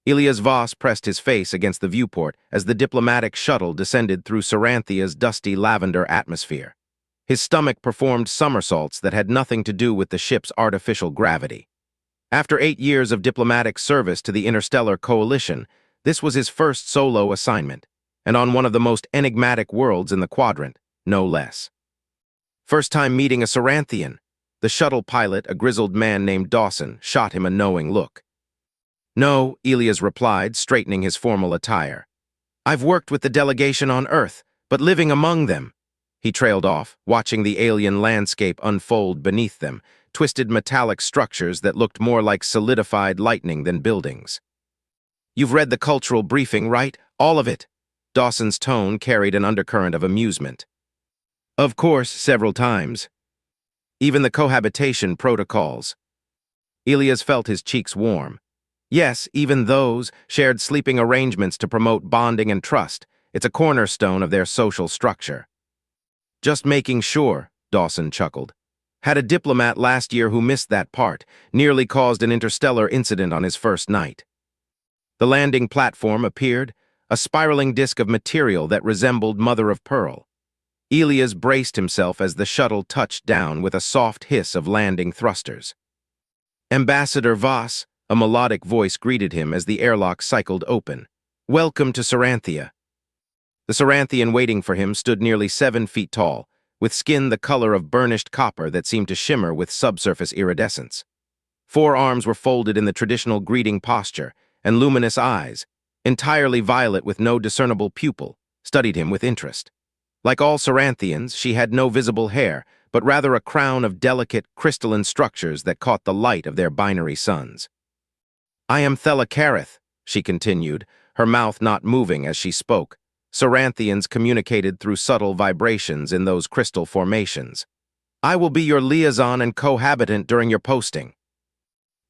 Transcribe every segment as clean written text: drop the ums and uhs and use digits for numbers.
Elias Voss pressed his face against the viewport as the diplomatic shuttle descended through Saranthia's dusty lavender atmosphere. His stomach performed somersaults that had nothing to do with the ship's artificial gravity. After 8 years of diplomatic service to the Interstellar Coalition, this was his first solo assignment, and on one of the most enigmatic worlds in the quadrant, no less. First time meeting a Saranthian, the shuttle pilot, a grizzled man named Dawson, shot him a knowing look. "No," Elias replied, straightening his formal attire. "I've worked with the delegation on Earth, but living among them." He trailed off, watching the alien landscape unfold beneath them, twisted metallic structures that looked more like solidified lightning than buildings. "You've read the cultural briefing, right? All of it?" Dawson's tone carried an undercurrent of amusement. "Of course, several times. Even the cohabitation protocols." Elias felt his cheeks warm. "Yes, even those shared sleeping arrangements to promote bonding and trust. It's a cornerstone of their social structure." "Just making sure," Dawson chuckled. "Had a diplomat last year who missed that part, nearly caused an interstellar incident on his first night." The landing platform appeared, a spiraling disk of material that resembled mother of pearl. Elias braced himself as the shuttle touched down with a soft hiss of landing thrusters. "Ambassador Voss," a melodic voice greeted him as the airlock cycled open. "Welcome to Saranthia." The Saranthian waiting for him stood nearly 7 feet tall, with skin the color of burnished copper that seemed to shimmer with subsurface iridescence. 4 arms were folded in the traditional greeting posture, and luminous eyes, entirely violet with no discernible pupil, studied him with interest. Like all Saranthians, she had no visible hair, but rather a crown of delicate, crystalline structures that caught the light of their binary suns. "I am Thela, she continued, her mouth not moving as she spoke. Saranthians communicated through subtle vibrations in those crystal formations. "I will be your liaison and cohabitant during your posting."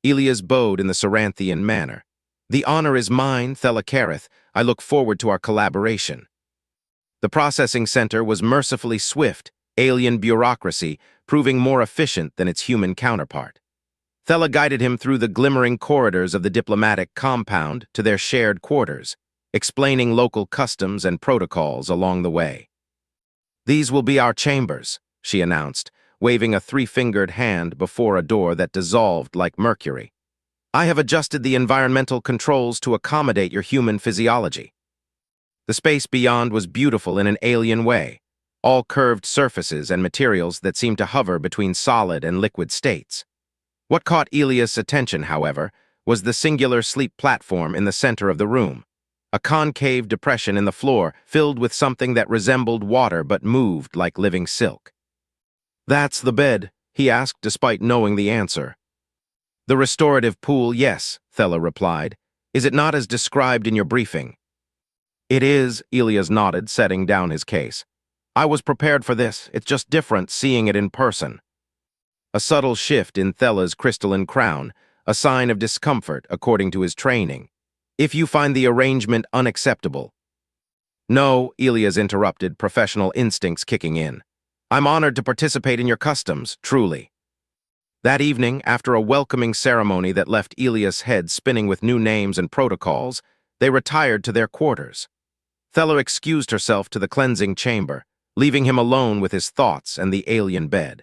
Elias bowed in the Saranthian manner. "The honor is mine, Thela. I look forward to our collaboration." The processing center was mercifully swift, alien bureaucracy, proving more efficient than its human counterpart. Thela guided him through the glimmering corridors of the diplomatic compound to their shared quarters, explaining local customs and protocols along the way. "These will be our chambers," she announced, waving a 3-fingered hand before a door that dissolved like mercury. "I have adjusted the environmental controls to accommodate your human physiology." The space beyond was beautiful in an alien way, all curved surfaces and materials that seemed to hover between solid and liquid states. What caught Elias' attention, however, was the singular sleep platform in the center of the room, a concave depression in the floor filled with something that resembled water but moved like living silk. "That's the bed?" he asked despite knowing the answer. "The restorative pool, yes," Thela replied. "Is it not as described in your briefing?" "It is," Elias nodded, setting down his case. "I was prepared for this. It's just different seeing it in person." A subtle shift in Thela's crystalline crown, a sign of discomfort according to his training. "If you find the arrangement unacceptable." "No," Elias interrupted, professional instincts kicking in. "I'm honored to participate in your customs, truly." That evening, after a welcoming ceremony that left Elias' head spinning with new names and protocols, they retired to their quarters. Thela excused herself to the cleansing chamber, leaving him alone with his thoughts and the alien bed.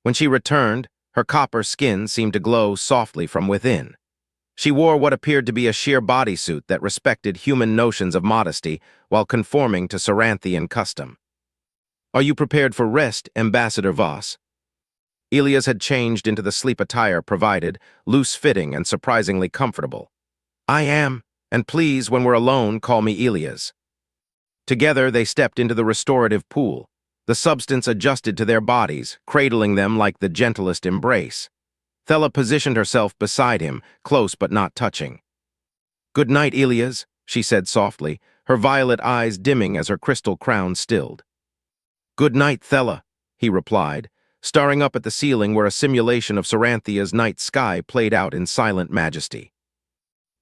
When she returned, her copper skin seemed to glow softly from within. She wore what appeared to be a sheer bodysuit that respected human notions of modesty while conforming to Saranthian custom. "Are you prepared for rest, Ambassador Voss?" Elias had changed into the sleep attire provided, loose-fitting and surprisingly comfortable. "I am, and please, when we're alone, call me Elias." Together, they stepped into the restorative pool. The substance adjusted to their bodies, cradling them like the gentlest embrace. Thela positioned herself beside him, close but not touching. "Good night, Elias," she said softly, her violet eyes dimming as her crystal crown stilled. "Good night, Thela," he replied, staring up at the ceiling where a simulation of Saranthia's night sky played out in silent majesty.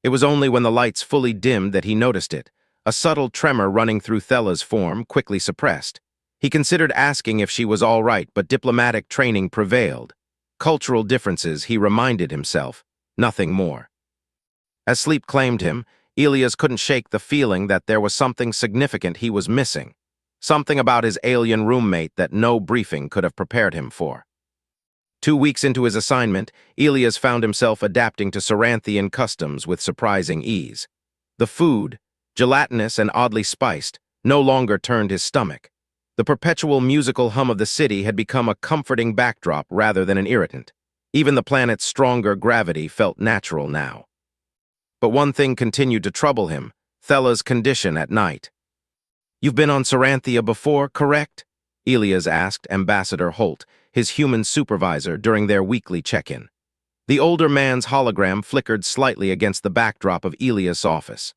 It was only when the lights fully dimmed that he noticed it, a subtle tremor running through Thela's form, quickly suppressed. He considered asking if she was all right, but diplomatic training prevailed. Cultural differences, he reminded himself, nothing more. As sleep claimed him, Elias couldn't shake the feeling that there was something significant he was missing, something about his alien roommate that no briefing could have prepared him for. 2 weeks into his assignment, Elias found himself adapting to Saranthian customs with surprising ease. The food, gelatinous and oddly spiced, no longer turned his stomach. The perpetual musical hum of the city had become a comforting backdrop rather than an irritant. Even the planet's stronger gravity felt natural now. But one thing continued to trouble him: Thella's condition at night. "You've been on Saranthia before, correct?" Elias asked Ambassador Holt, his human supervisor, during their weekly check-in. The older man's hologram flickered slightly against the backdrop of Elias' office.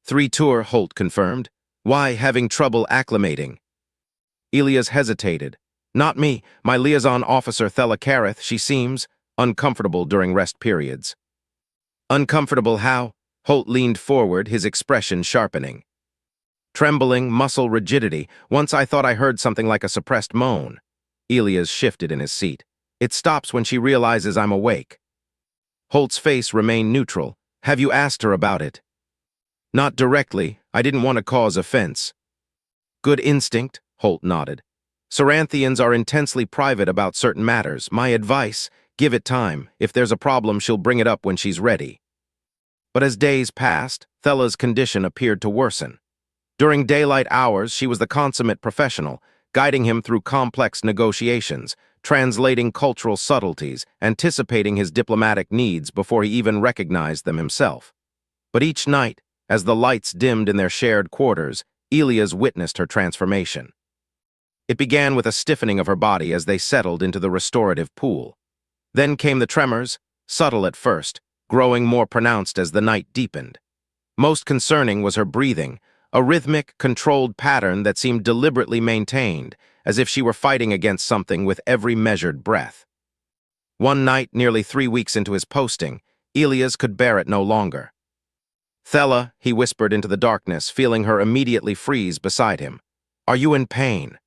"3 tour," Holt confirmed. "Why, having trouble acclimating?" Elias hesitated. "Not me. My liaison officer, Thella Kareth, she seems uncomfortable during rest periods." "Uncomfortable how?" Holt leaned forward, his expression sharpening. "Trembling, muscle rigidity. Once I thought I heard something like a suppressed moan." Elias shifted in his seat. "It stops when she realizes I'm awake." Holt's face remained neutral. "Have you asked her about it?" "Not directly. I didn't want to cause offense." "Good instinct," Holt nodded. "Saranthians are intensely private about certain matters. My advice: give it time. If there's a problem, she'll bring it up when she's ready." But as days passed, Thella's condition appeared to worsen. During daylight hours, she was the consummate professional, guiding him through complex negotiations, translating cultural subtleties, anticipating his diplomatic needs before he even recognized them himself. But each night, as the lights dimmed in their shared quarters, Elias witnessed her transformation. It began with a stiffening of her body as they settled into the restorative pool. Then came the tremors, subtle at first, growing more pronounced as the night deepened. Most concerning was her breathing, a rhythmic, controlled pattern that seemed deliberately maintained, as if she were fighting against something with every measured breath. One night, nearly 3 weeks into his posting, Elias could bear it no longer. "Thella," he whispered into the darkness, feeling her immediately freeze beside him. "Are you in pain?"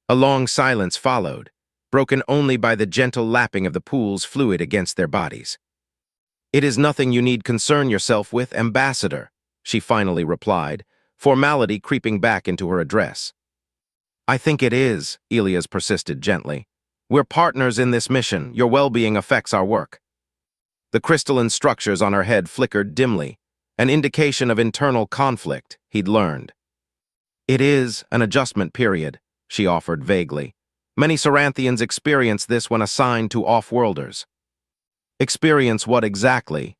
A long silence followed, broken only by the gentle lapping of the pool's fluid against their bodies. "It is nothing you need concern yourself with, Ambassador," she finally replied, formality creeping back into her address. "I think it is," Elias persisted gently. "We're partners in this mission. Your well-being affects our work." The crystalline structures on her head flickered dimly, an indication of internal conflict, he'd learned. "It is an adjustment period," she offered vaguely. "Many Saranthians experience this when assigned to off-worlders." "Experience what exactly?"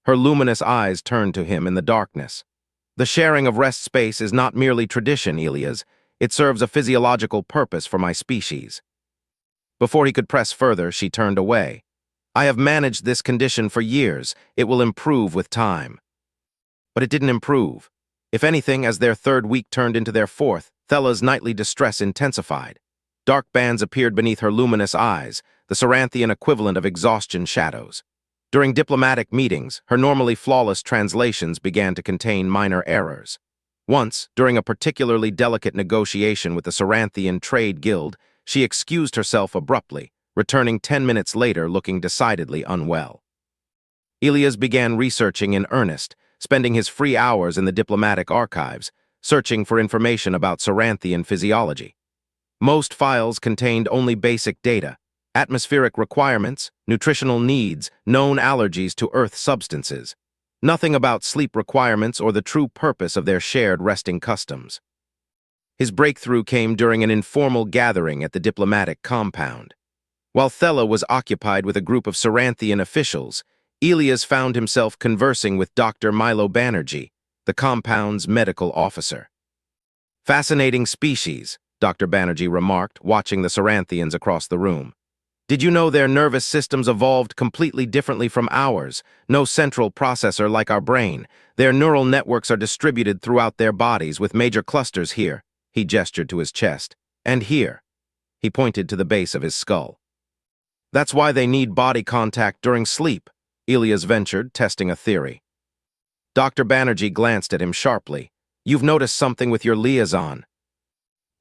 Her luminous eyes turned to him in the darkness. "The sharing of rest space is not merely tradition, Elias. It serves a physiological purpose for my species." Before he could press further, she turned away. "I have managed this condition for years. It will improve with time." But it didn't improve. If anything, as their 3rd week turned into their 4th, Thella's nightly distress intensified. Dark bands appeared beneath her luminous eyes, the Saranthian equivalent of exhaustion shadows. During diplomatic meetings, her normally flawless translations began to contain minor errors. Once, during a particularly delicate negotiation with the Saranthian Trade Guild, she excused herself abruptly, returning 10 minutes later looking decidedly unwell. Elias began researching in earnest, spending his free hours in the diplomatic archives, searching for information about Saranthian physiology. Most files contained only basic data: atmospheric requirements, nutritional needs, known allergies to Earth substances. Nothing about sleep requirements or the true purpose of their shared resting customs. His breakthrough came during an informal gathering at the diplomatic compound. While Thella was occupied with a group of Saranthian officials, Elias found himself conversing with Dr. Milo Banerjee, the compound's medical officer. "Fascinating species," Dr. Banerjee remarked, watching the Saranthians across the room. "Did you know their nervous systems evolved completely differently from ours? No central processor like our brain. Their neural networks are distributed throughout their bodies, with major clusters here." He gestured to his chest. "And here." He pointed to the base of his skull. "That's why they need body contact during sleep," Elias ventured, testing a theory. Dr. Banerjee glanced at him sharply. "You've noticed something with your liaison."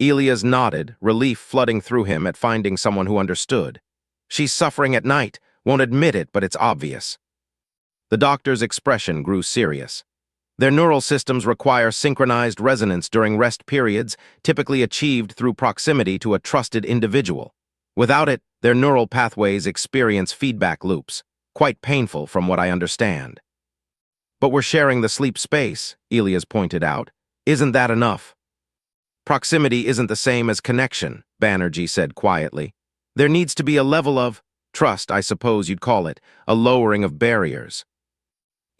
Elias nodded, relief flooding through him at finding someone who understood. "She's suffering at night. Won't admit it, but it's obvious." The doctor's expression grew serious. Their neural systems require synchronized resonance during rest periods, typically achieved through proximity to a trusted individual. Without it, their neural pathways experience feedback loops, quite painful from what I understand. But we're sharing the sleep space, Elias pointed out. Isn't that enough? Proximity isn't the same as connection, Banerjee said quietly. There needs to be a level of trust, I suppose you'd call it, a lowering of barriers.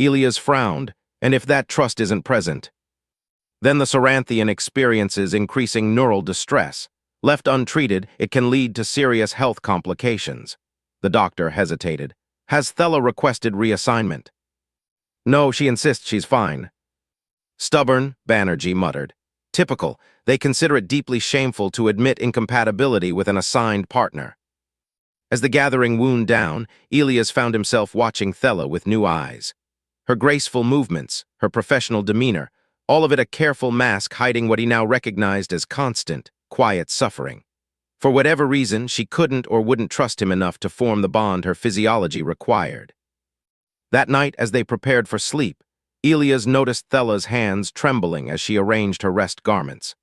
Elias frowned, and if that trust isn't present, then the Saranthian experiences increasing neural distress. Left untreated, it can lead to serious health complications. The doctor hesitated. Has Thela requested reassignment? No, she insists she's fine. Stubborn, Banerjee muttered. Typical. They consider it deeply shameful to admit incompatibility with an assigned partner. As the gathering wound down, Elias found himself watching Thela with new eyes. Her graceful movements, her professional demeanor, all of it a careful mask hiding what he now recognized as constant, quiet suffering. For whatever reason, she couldn't or wouldn't trust him enough to form the bond her physiology required. That night, as they prepared for sleep, Elias noticed Thela's hands trembling as she arranged her rest garments.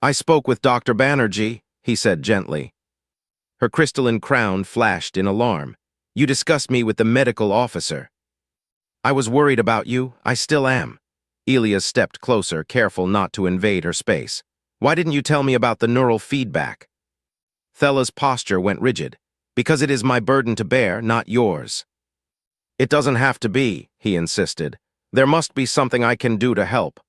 I spoke with Dr. Banerjee, he said gently. Her crystalline crown flashed in alarm. You discussed me with the medical officer. I was worried about you. I still am. Elias stepped closer, careful not to invade her space. Why didn't you tell me about the neural feedback? Thela's posture went rigid. Because it is my burden to bear, not yours. It doesn't have to be, he insisted. There must be something I can do to help.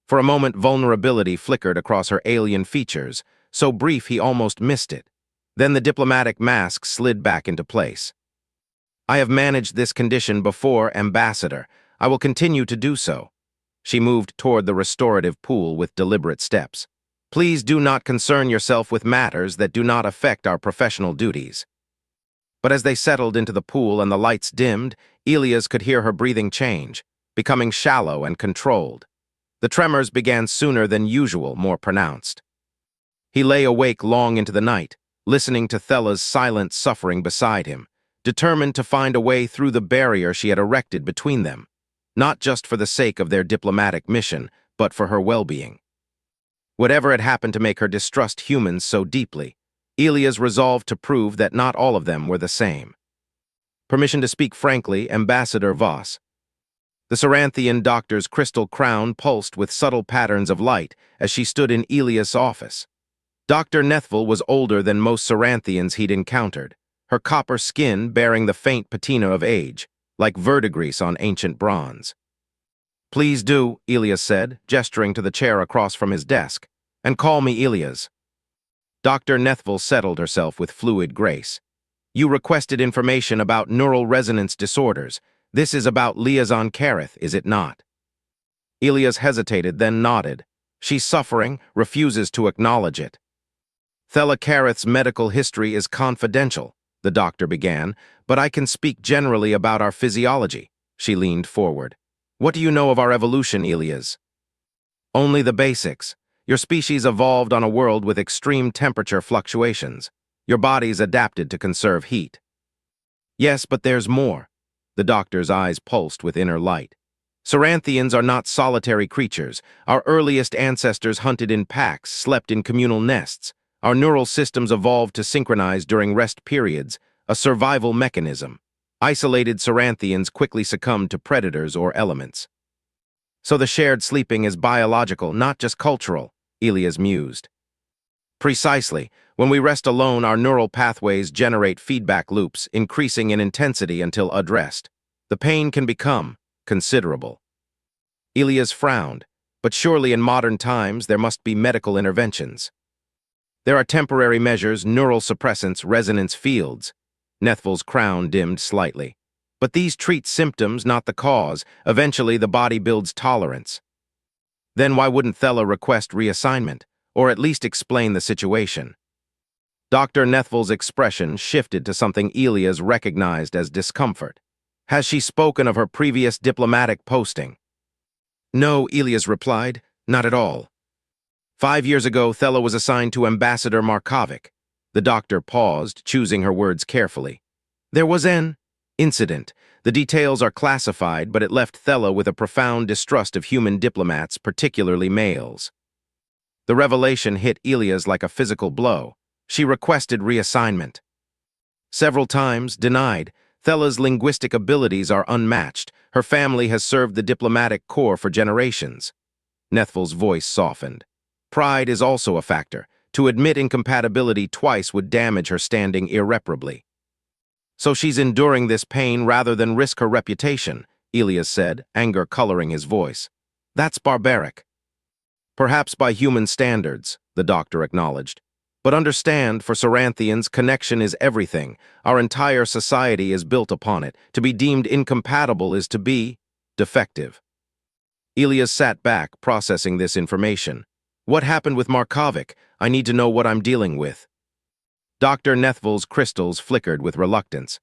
For a moment, vulnerability flickered across her alien features, so brief he almost missed it. Then the diplomatic mask slid back into place. I have managed this condition before, Ambassador. I will continue to do so. She moved toward the restorative pool with deliberate steps. Please do not concern yourself with matters that do not affect our professional duties. But as they settled into the pool and the lights dimmed, Elias could hear her breathing change, becoming shallow and controlled. The tremors began sooner than usual, more pronounced. He lay awake long into the night, listening to Thela's silent suffering beside him, determined to find a way through the barrier she had erected between them, not just for the sake of their diplomatic mission, but for her well-being. Whatever had happened to make her distrust humans so deeply, Elias resolved to prove that not all of them were the same. Permission to speak frankly, Ambassador Voss. The Saranthian doctor's crystal crown pulsed with subtle patterns of light as she stood in Elias' office. Dr. Nethville was older than most Saranthians he'd encountered, her copper skin bearing the faint patina of age, like verdigris on ancient bronze. Please do, Elias said, gesturing to the chair across from his desk, and call me Elias. Dr. Nethville settled herself with fluid grace. You requested information about neural resonance disorders. This is about Liaison Kareth, is it not? Elias hesitated, then nodded. She's suffering, refuses to acknowledge it. Thela Kareth's medical history is confidential, the doctor began, but I can speak generally about our physiology. She leaned forward. What do you know of our evolution, Elias? Only the basics. Your species evolved on a world with extreme temperature fluctuations. Your bodies adapted to conserve heat. Yes, but there's more. The doctor's eyes pulsed with inner light. Saranthians are not solitary creatures. Our earliest ancestors hunted in packs, slept in communal nests. Our neural systems evolved to synchronize during rest periods, a survival mechanism. Isolated Saranthians quickly succumbed to predators or elements. So the shared sleeping is biological, not just cultural, Elias mused. Precisely. When we rest alone, our neural pathways generate feedback loops, increasing in intensity until addressed. The pain can become considerable. Elias frowned, but surely in modern times there must be medical interventions. There are temporary measures, neural suppressants, resonance fields. Nethville's crown dimmed slightly. But these treat symptoms, not the cause. Eventually the body builds tolerance. Then why wouldn't Thela request reassignment, or at least explain the situation? Dr. Nethville's expression shifted to something Elias recognized as discomfort. Has she spoken of her previous diplomatic posting? No, Elias replied, not at all. 5 years ago, Thela was assigned to Ambassador Markovic. The doctor paused, choosing her words carefully. There was an incident. The details are classified, but it left Thela with a profound distrust of human diplomats, particularly males. The revelation hit Elias like a physical blow. She requested reassignment. Several times, denied. Thela's linguistic abilities are unmatched. Her family has served the diplomatic corps for generations. Nethvel's voice softened. Pride is also a factor. To admit incompatibility twice would damage her standing irreparably. So she's enduring this pain rather than risk her reputation, Elias said, anger coloring his voice. That's barbaric. Perhaps by human standards, the doctor acknowledged. But understand, for Saranthians, connection is everything. Our entire society is built upon it. To be deemed incompatible is to be defective. Elias sat back, processing this information. What happened with Markovic? I need to know what I'm dealing with. Dr. Nethvel's crystals flickered with reluctance.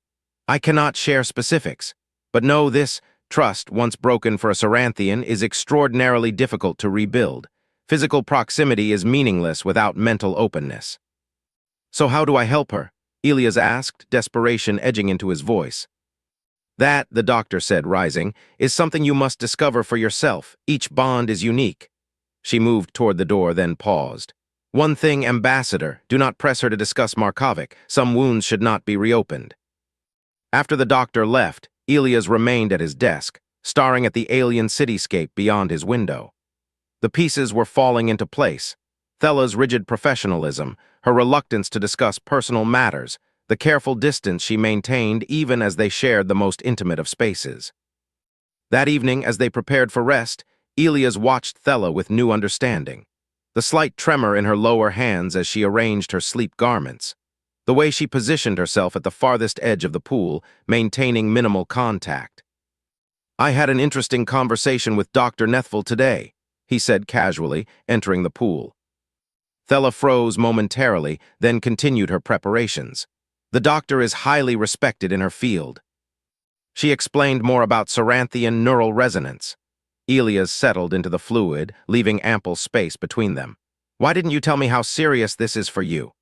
I cannot share specifics, but know this: trust, once broken for a Saranthian, is extraordinarily difficult to rebuild. Physical proximity is meaningless without mental openness. So how do I help her? Elias asked, desperation edging into his voice. That, the doctor said, rising, is something you must discover for yourself. Each bond is unique. She moved toward the door, then paused. One thing, Ambassador, do not press her to discuss Markovic. Some wounds should not be reopened. After the doctor left, Elias remained at his desk, staring at the alien cityscape beyond his window. The pieces were falling into place. Thela's rigid professionalism, her reluctance to discuss personal matters, the careful distance she maintained even as they shared the most intimate of spaces. That evening, as they prepared for rest, Elias watched Thela with new understanding. The slight tremor in her lower hands as she arranged her sleep garments. The way she positioned herself at the farthest edge of the pool, maintaining minimal contact. I had an interesting conversation with Dr. Nethvel today, he said casually, entering the pool. Thela froze momentarily, then continued her preparations. The doctor is highly respected in her field. She explained more about Saranthian neural resonance. Elias settled into the fluid, leaving ample space between them. Why didn't you tell me how serious this is for you?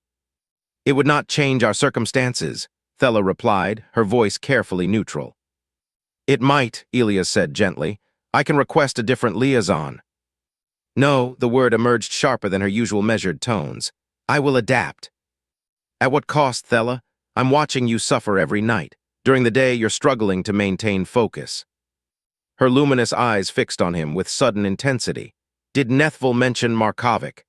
It would not change our circumstances, Thela replied, her voice carefully neutral. It might, Elias said gently. I can request a different liaison. No, the word emerged sharper than her usual measured tones. I will adapt. At what cost, Thela? I'm watching you suffer every night. During the day, you're struggling to maintain focus. Her luminous eyes fixed on him with sudden intensity. Did Nethvel mention Markovic?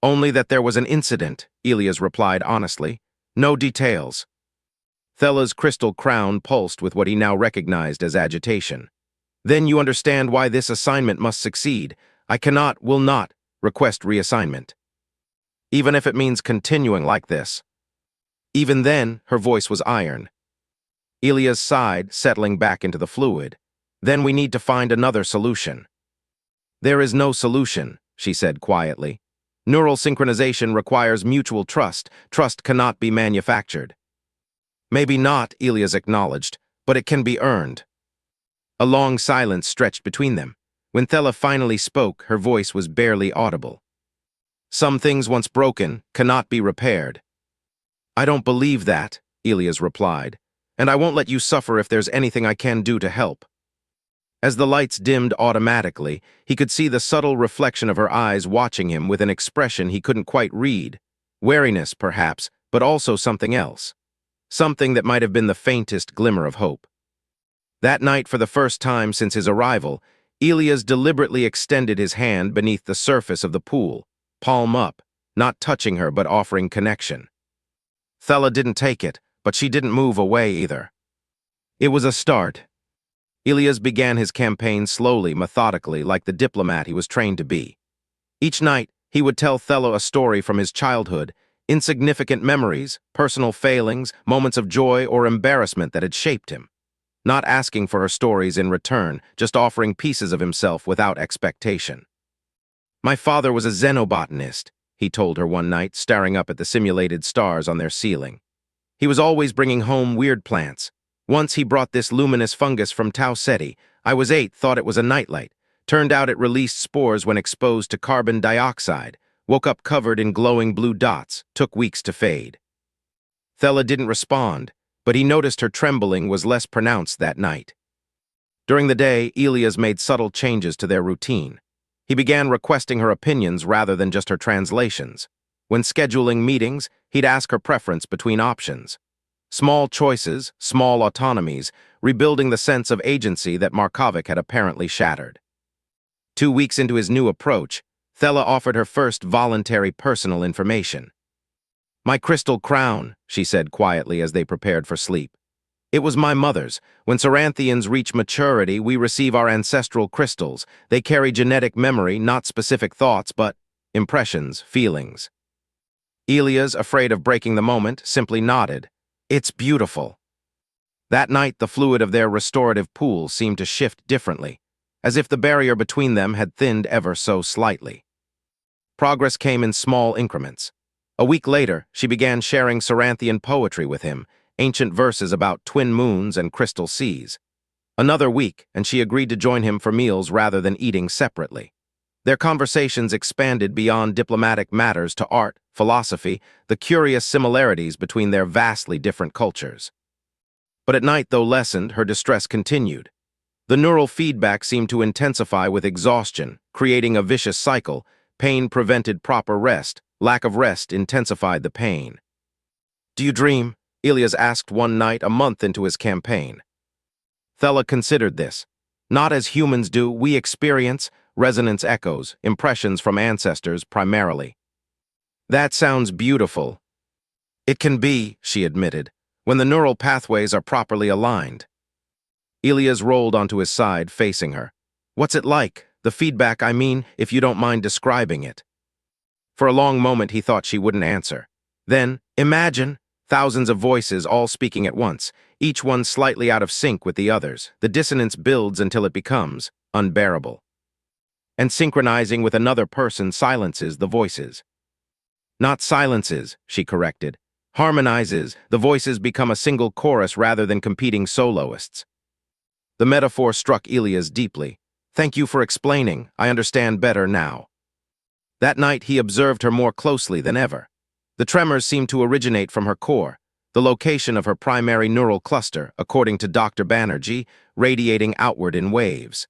Only that there was an incident, Elias replied honestly. No details. Thela's crystal crown pulsed with what he now recognized as agitation. Then you understand why this assignment must succeed. I cannot, will not, request reassignment. Even if it means continuing like this. Even then, her voice was iron. Elias sighed, settling back into the fluid. Then we need to find another solution. There is no solution, she said quietly. Neural synchronization requires mutual trust. Trust cannot be manufactured. Maybe not, Elias acknowledged, but it can be earned. A long silence stretched between them. When Thela finally spoke, her voice was barely audible. Some things once broken cannot be repaired. I don't believe that, Elias replied, and I won't let you suffer if there's anything I can do to help. As the lights dimmed automatically, he could see the subtle reflection of her eyes watching him with an expression he couldn't quite read. Wariness, perhaps, but also something else. Something that might have been the faintest glimmer of hope. That night, for the first time since his arrival, Elias deliberately extended his hand beneath the surface of the pool, palm up, not touching her but offering connection. Thela didn't take it, but she didn't move away either. It was a start. Elias began his campaign slowly, methodically, like the diplomat he was trained to be. Each night, he would tell Thela a story from his childhood, insignificant memories, personal failings, moments of joy or embarrassment that had shaped him. Not asking for her stories in return, just offering pieces of himself without expectation. My father was a xenobotanist, he told her one night, staring up at the simulated stars on their ceiling. He was always bringing home weird plants. Once he brought this luminous fungus from Tau Ceti. I was 8, thought it was a nightlight. Turned out it released spores when exposed to carbon dioxide. Woke up covered in glowing blue dots. Took weeks to fade. Thela didn't respond, but he noticed her trembling was less pronounced that night. During the day, Elias made subtle changes to their routine. He began requesting her opinions rather than just her translations. When scheduling meetings, he'd ask her preference between options. Small choices, small autonomies, rebuilding the sense of agency that Markovic had apparently shattered. 2 weeks into his new approach, Thela offered her first voluntary personal information. "My crystal crown," she said quietly as they prepared for sleep. "It was my mother's. When Saranthians reach maturity, we receive our ancestral crystals. They carry genetic memory, not specific thoughts, but impressions, feelings." Elias, afraid of breaking the moment, simply nodded. "It's beautiful." That night, the fluid of their restorative pool seemed to shift differently, as if the barrier between them had thinned ever so slightly. Progress came in small increments. A week later, she began sharing Saranthian poetry with him, ancient verses about twin moons and crystal seas. Another week, and she agreed to join him for meals rather than eating separately. Their conversations expanded beyond diplomatic matters to art, philosophy, the curious similarities between their vastly different cultures. But at night, though lessened, her distress continued. The neural feedback seemed to intensify with exhaustion, creating a vicious cycle. Pain prevented proper rest. Lack of rest intensified the pain. "Do you dream?" Elias asked one night, a month into his campaign. Thela considered this. "Not as humans do, we experience resonance echoes, impressions from ancestors primarily." "That sounds beautiful." "It can be," she admitted, "when the neural pathways are properly aligned." Elias rolled onto his side, facing her. "What's it like? The feedback, I mean, if you don't mind describing it." For a long moment, he thought she wouldn't answer. Then, "Imagine thousands of voices all speaking at once, each one slightly out of sync with the others. The dissonance builds until it becomes unbearable. And synchronizing with another person silences the voices." "Not silences," she corrected. "Harmonizes. The voices become a single chorus rather than competing soloists." The metaphor struck Elias deeply. "Thank you for explaining. I understand better now." That night, he observed her more closely than ever. The tremors seemed to originate from her core, the location of her primary neural cluster, according to Dr. Banerjee, radiating outward in waves.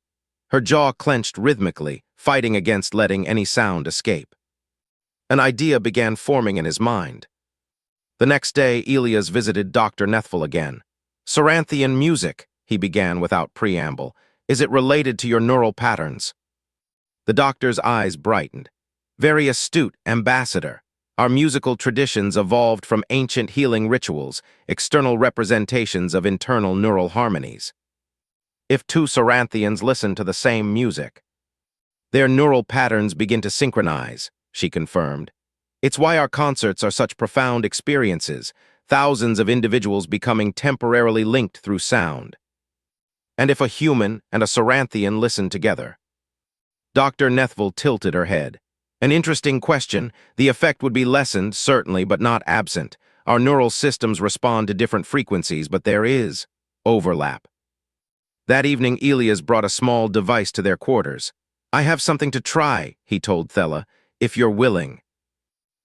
Her jaw clenched rhythmically, fighting against letting any sound escape. An idea began forming in his mind. The next day, Elias visited Dr. Nethville again. "Saranthian music," he began without preamble. "Is it related to your neural patterns?" The doctor's eyes brightened. "Very astute, Ambassador. Our musical traditions evolved from ancient healing rituals, external representations of internal neural harmonies. If two Saranthians listen to the same music, their neural patterns begin to synchronize," she confirmed. "It's why our concerts are such profound experiences, thousands of individuals becoming temporarily linked through sound. And if a human and a Saranthian listen together?" Dr. Nethville tilted her head. "An interesting question. The effect would be lessened, certainly, but not absent. Our neural systems respond to different frequencies, but there is overlap." That evening, Elias brought a small device to their quarters. "I have something to try," he told Thela, "if you're willing."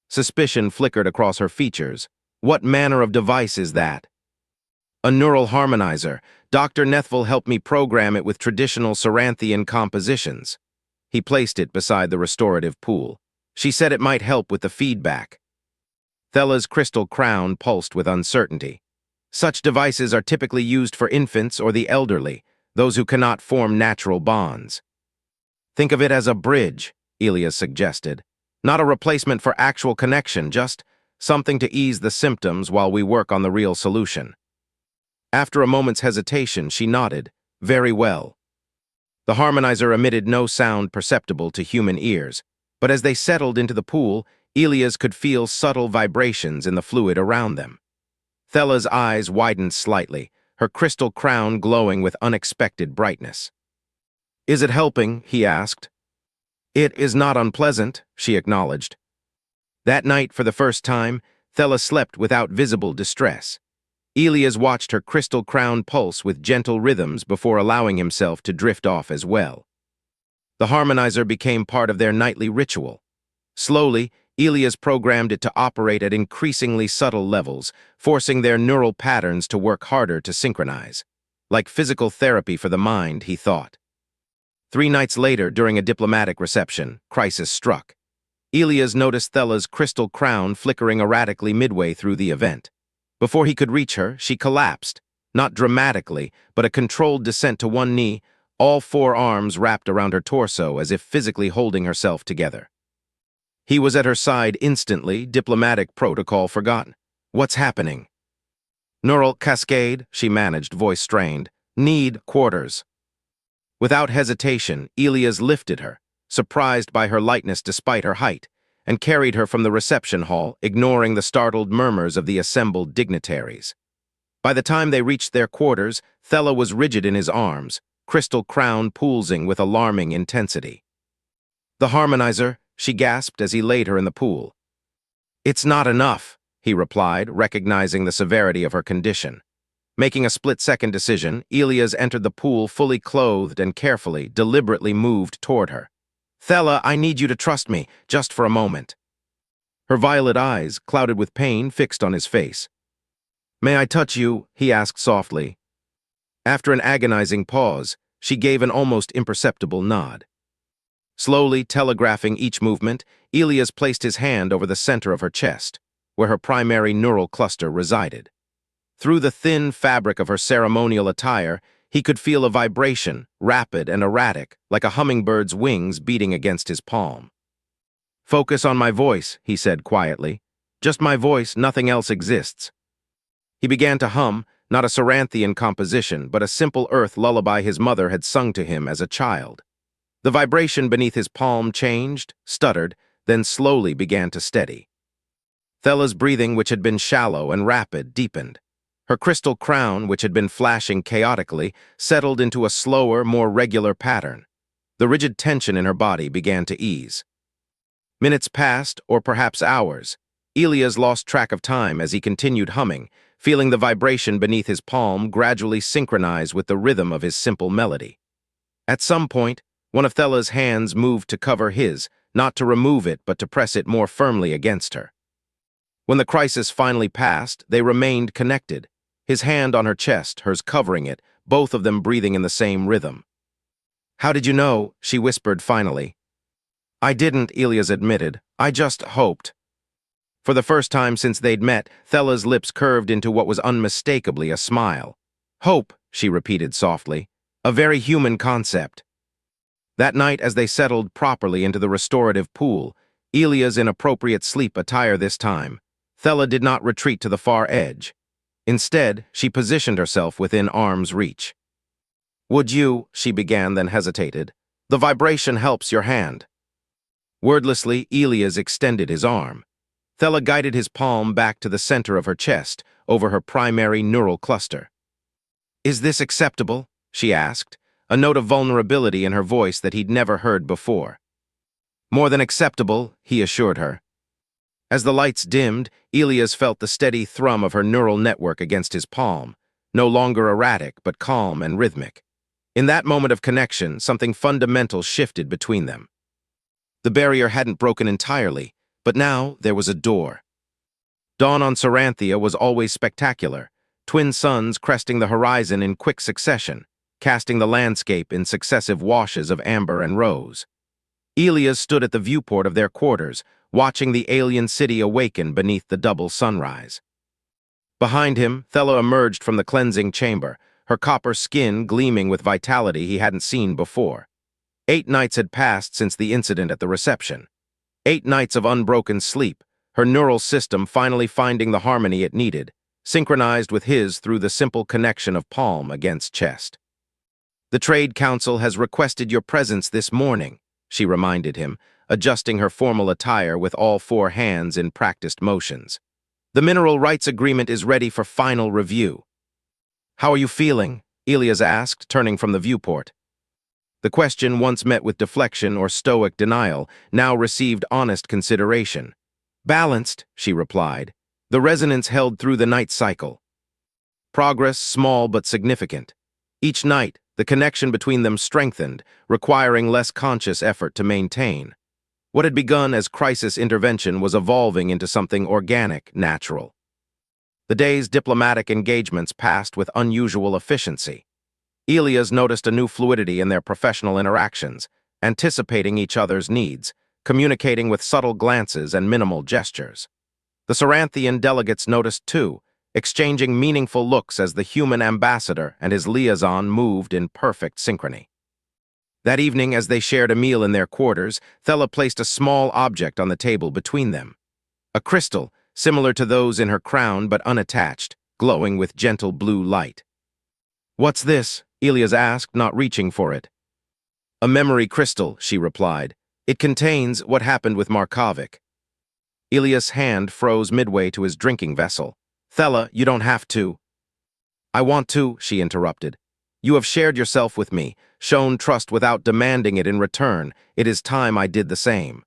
Suspicion flickered across her features. "What manner of device is that?" "A neural harmonizer. Dr. Nethville helped me program it with traditional Saranthian compositions." He placed it beside the restorative pool. "She said it might help with the feedback." Thela's crystal crown pulsed with uncertainty. "Such devices are typically used for infants or the elderly, those who cannot form natural bonds." "Think of it as a bridge," Elias suggested. "Not a replacement for actual connection, just something to ease the symptoms while we work on the real solution." After a moment's hesitation, she nodded. "Very well." The harmonizer emitted no sound perceptible to human ears, but as they settled into the pool, Elias could feel subtle vibrations in the fluid around them. Thela's eyes widened slightly, her crystal crown glowing with unexpected brightness. "Is it helping?" he asked. "It is not unpleasant," she acknowledged. That night, for the first time, Thela slept without visible distress. Elias watched her crystal crown pulse with gentle rhythms before allowing himself to drift off as well. The harmonizer became part of their nightly ritual. Slowly, Elias programmed it to operate at increasingly subtle levels, forcing their neural patterns to work harder to synchronize. Like physical therapy for the mind, he thought. 3 nights later, during a diplomatic reception, crisis struck. Elias noticed Thella's crystal crown flickering erratically midway through the event. Before he could reach her, she collapsed, not dramatically, but a controlled descent to one knee, all 4 arms wrapped around her torso as if physically holding herself together. He was at her side instantly, diplomatic protocol forgotten. What's happening? Neural cascade, she managed, voice strained. Need quarters. Without hesitation, Elias lifted her, surprised by her lightness despite her height, and carried her from the reception hall, ignoring the startled murmurs of the assembled dignitaries. By the time they reached their quarters, Thella was rigid in his arms, crystal crown pulsing with alarming intensity. The harmonizer, she gasped as he laid her in the pool. It's not enough, he replied, recognizing the severity of her condition. Making a split-second decision, Elias entered the pool fully clothed and carefully, deliberately moved toward her. Thella, I need you to trust me, just for a moment. Her violet eyes, clouded with pain, fixed on his face. May I touch you? He asked softly. After an agonizing pause, she gave an almost imperceptible nod. Slowly telegraphing each movement, Elias placed his hand over the center of her chest, where her primary neural cluster resided. Through the thin fabric of her ceremonial attire, he could feel a vibration, rapid and erratic, like a hummingbird's wings beating against his palm. Focus on my voice, he said quietly. Just my voice, nothing else exists. He began to hum, not a Saranthian composition, but a simple earth lullaby his mother had sung to him as a child. The vibration beneath his palm changed, stuttered, then slowly began to steady. Thella's breathing, which had been shallow and rapid, deepened. Her crystal crown, which had been flashing chaotically, settled into a slower, more regular pattern. The rigid tension in her body began to ease. Minutes passed, or perhaps hours. Elias lost track of time as he continued humming, feeling the vibration beneath his palm gradually synchronize with the rhythm of his simple melody. At some point, one of Thella's hands moved to cover his, not to remove it but to press it more firmly against her. When the crisis finally passed, they remained connected, his hand on her chest, hers covering it, both of them breathing in the same rhythm. How did you know? She whispered finally. I didn't, Elias admitted. I just hoped. For the first time since they'd met, Thella's lips curved into what was unmistakably a smile. Hope, she repeated softly. A very human concept. That night, as they settled properly into the restorative pool, Elias in appropriate sleep attire this time, Thella did not retreat to the far edge. Instead, she positioned herself within arm's reach. Would you, she began, then hesitated. The vibration helps your hand. Wordlessly, Elias extended his arm. Thella guided his palm back to the center of her chest, over her primary neural cluster. Is this acceptable? She asked, a note of vulnerability in her voice that he'd never heard before. More than acceptable, he assured her. As the lights dimmed, Elias felt the steady thrum of her neural network against his palm, no longer erratic but calm and rhythmic. In that moment of connection, something fundamental shifted between them. The barrier hadn't broken entirely, but now there was a door. Dawn on Saranthia was always spectacular, twin suns cresting the horizon in quick succession, casting the landscape in successive washes of amber and rose. Elias stood at the viewport of their quarters, watching the alien city awaken beneath the double sunrise. Behind him, Thella emerged from the cleansing chamber, her copper skin gleaming with vitality he hadn't seen before. 8 nights had passed since the incident at the reception. 8 nights of unbroken sleep, her neural system finally finding the harmony it needed, synchronized with his through the simple connection of palm against chest. The Trade Council has requested your presence this morning, she reminded him, adjusting her formal attire with all 4 hands in practiced motions. The mineral rights agreement is ready for final review. How are you feeling? Elias asked, turning from the viewport. The question, once met with deflection or stoic denial, now received honest consideration. Balanced, she replied. The resonance held through the night cycle. Progress small but significant. Each night, the connection between them strengthened, requiring less conscious effort to maintain. What had begun as crisis intervention was evolving into something organic, natural. The day's diplomatic engagements passed with unusual efficiency. Elias noticed a new fluidity in their professional interactions, anticipating each other's needs, communicating with subtle glances and minimal gestures. The Saranthian delegates noticed too, exchanging meaningful looks as the human ambassador and his liaison moved in perfect synchrony. That evening, as they shared a meal in their quarters, Thela placed a small object on the table between them. A crystal, similar to those in her crown but unattached, glowing with gentle blue light. "What's this?" Elias asked, not reaching for it. "A memory crystal," she replied. "It contains what happened with Markovic." Elias' hand froze midway to his drinking vessel. "Thela, you don't have to." "I want to," she interrupted. "You have shared yourself with me, shown trust without demanding it in return. It is time I did the same."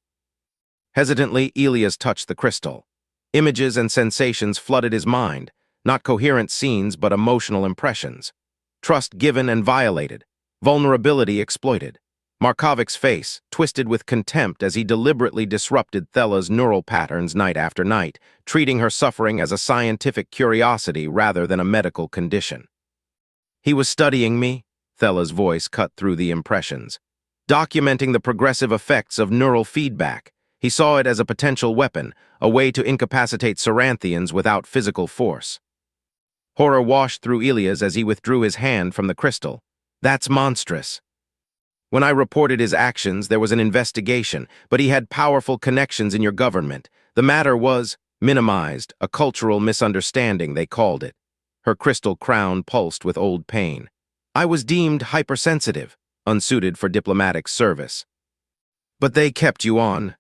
Hesitantly, Elias touched the crystal. Images and sensations flooded his mind, not coherent scenes but emotional impressions. Trust given and violated, vulnerability exploited. Markovic's face, twisted with contempt as he deliberately disrupted Thela's neural patterns night after night, treating her suffering as a scientific curiosity rather than a medical condition. "He was studying me," Thela's voice cut through the impressions. "Documenting the progressive effects of neural feedback. He saw it as a potential weapon, a way to incapacitate Saranthians without physical force." Horror washed through Elias as he withdrew his hand from the crystal. "That's monstrous. When I reported his actions, there was an investigation, but he had powerful connections in your government. The matter was minimized, a cultural misunderstanding, they called it." Her crystal crown pulsed with old pain. "I was deemed hypersensitive, unsuited for diplomatic service. But they kept you on."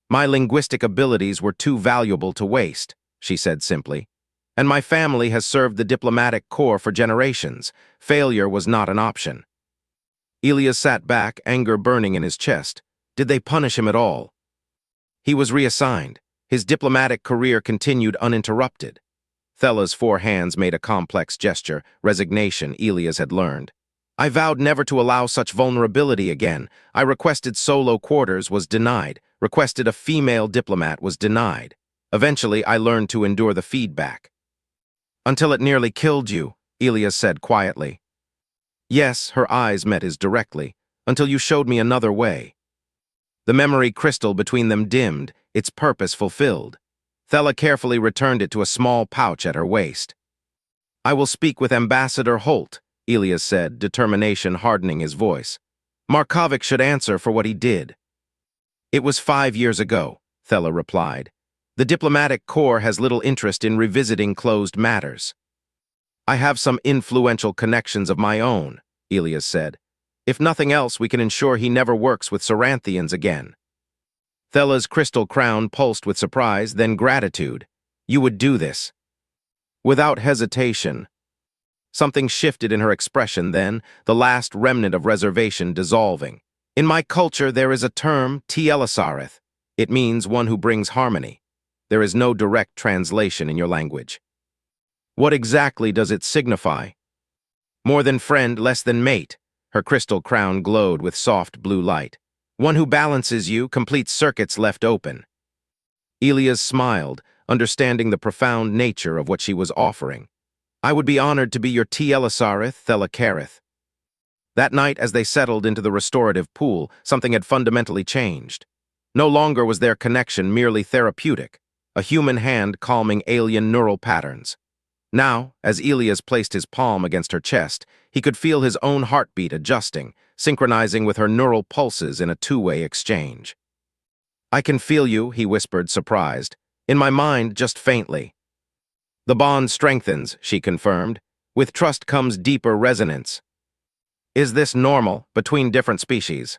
"My linguistic abilities were too valuable to waste," she said simply. "And my family has served the diplomatic corps for generations. Failure was not an option." Elias sat back, anger burning in his chest. Did they punish him at all? He was reassigned. His diplomatic career continued uninterrupted. Thela's four hands made a complex gesture, resignation Elias had learned. "I vowed never to allow such vulnerability again. I requested solo quarters, was denied. Requested a female diplomat, was denied. Eventually, I learned to endure the feedback." "Until it nearly killed you," Elias said quietly. "Yes," her eyes met his directly, "until you showed me another way." The memory crystal between them dimmed, its purpose fulfilled. Thela carefully returned it to a small pouch at her waist. "I will speak with Ambassador Holt," Elias said, determination hardening his voice. "Markovic should answer for what he did." "It was 5 years ago," Thela replied. "The diplomatic corps has little interest in revisiting closed matters." "I have some influential connections of my own," Elias said. "If nothing else, we can ensure he never works with Saranthians again." Thela's crystal crown pulsed with surprise, then gratitude. "You would do this?" Without hesitation. Something shifted in her expression then, the last remnant of reservation dissolving. "In my culture, there is a term, Tielisareth. It means one who brings harmony. There is no direct translation in your language." "What exactly does it signify?" "More than friend, less than mate." Her crystal crown glowed with soft blue light. "One who balances you, completes circuits left open." Elias smiled, understanding the profound nature of what she was offering. "I would be honored to be your Tielisareth, Thela Kareth." That night, as they settled into the restorative pool, something had fundamentally changed. No longer was their connection merely therapeutic, a human hand calming alien neural patterns. Now, as Elias placed his palm against her chest, he could feel his own heartbeat adjusting, synchronizing with her neural pulses in a two-way exchange. "I can feel you," he whispered, surprised. "In my mind, just faintly." "The bond strengthens," she confirmed. "With trust comes deeper resonance." "Is this normal, between different species?"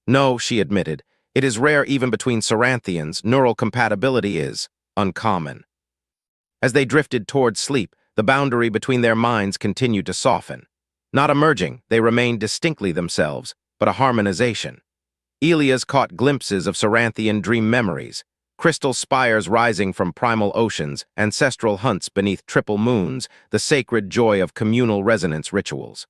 "No," she admitted. "It is rare even between Saranthians. Neural compatibility is uncommon." As they drifted toward sleep, the boundary between their minds continued to soften. Not emerging, they remained distinctly themselves, but a harmonization. Elias caught glimpses of Saranthian dream memories, crystal spires rising from primal oceans, ancestral hunts beneath triple moons, the sacred joy of communal resonance rituals.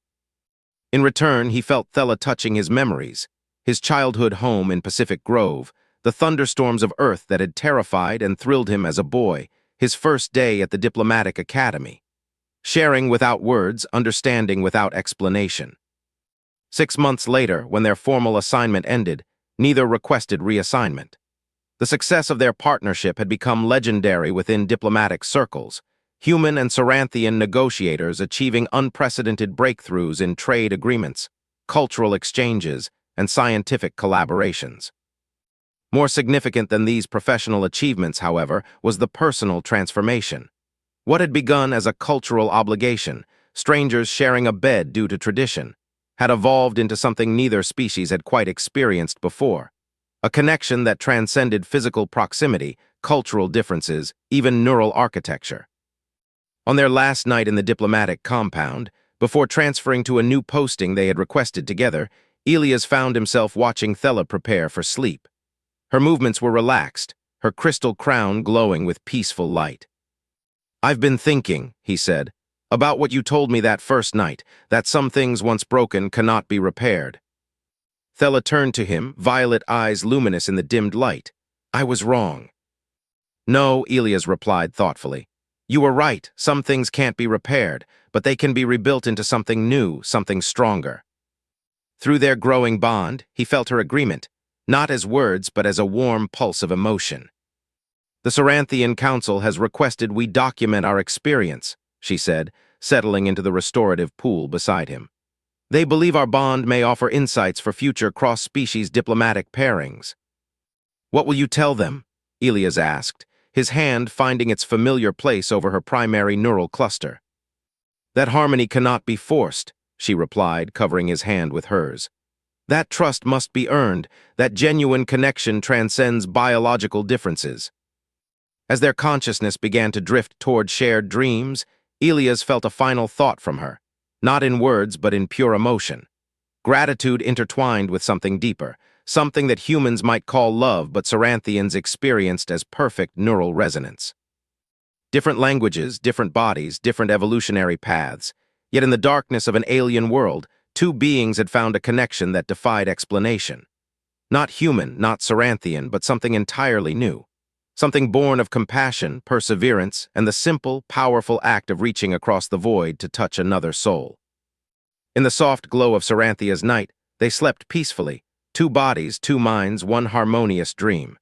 In return, he felt Thela touching his memories, His childhood home in Pacific Grove, the thunderstorms of Earth that had terrified and thrilled him as a boy, his first day at the Diplomatic Academy. Sharing without words, understanding without explanation. 6 months later, when their formal assignment ended, neither requested reassignment. The success of their partnership had become legendary within diplomatic circles, human and Saranthian negotiators achieving unprecedented breakthroughs in trade agreements, cultural exchanges, and scientific collaborations. More significant than these professional achievements, however, was the personal transformation. What had begun as a cultural obligation, strangers sharing a bed due to tradition, had evolved into something neither species had quite experienced before. A connection that transcended physical proximity, cultural differences, even neural architecture. On their last night in the diplomatic compound, before transferring to a new posting they had requested together, Elias found himself watching Thela prepare for sleep. Her movements were relaxed, her crystal crown glowing with peaceful light. "I've been thinking," he said, "about what you told me that first night, that some things once broken cannot be repaired." Thela turned to him, violet eyes luminous in the dimmed light. "I was wrong." "No," Elias replied thoughtfully. "You were right, some things can't be repaired, but they can be rebuilt into something new, something stronger." Through their growing bond, he felt her agreement, not as words but as a warm pulse of emotion. "The Saranthian Council has requested we document our experience," she said, settling into the restorative pool beside him. "They believe our bond may offer insights for future cross-species diplomatic pairings." "What will you tell them?" Elias asked, his hand finding its familiar place over her primary neural cluster. "That harmony cannot be forced," she replied, covering his hand with hers. "That trust must be earned, that genuine connection transcends biological differences." As their consciousness began to drift toward shared dreams, Elias felt a final thought from her, not in words but in pure emotion. Gratitude intertwined with something deeper, something that humans might call love but Saranthians experienced as perfect neural resonance. Different languages, different bodies, different evolutionary paths, yet in the darkness of an alien world, two beings had found a connection that defied explanation. Not human, not Saranthian, but something entirely new. Something born of compassion, perseverance, and the simple, powerful act of reaching across the void to touch another soul. In the soft glow of Saranthia's night, they slept peacefully, two bodies, two minds, one harmonious dream.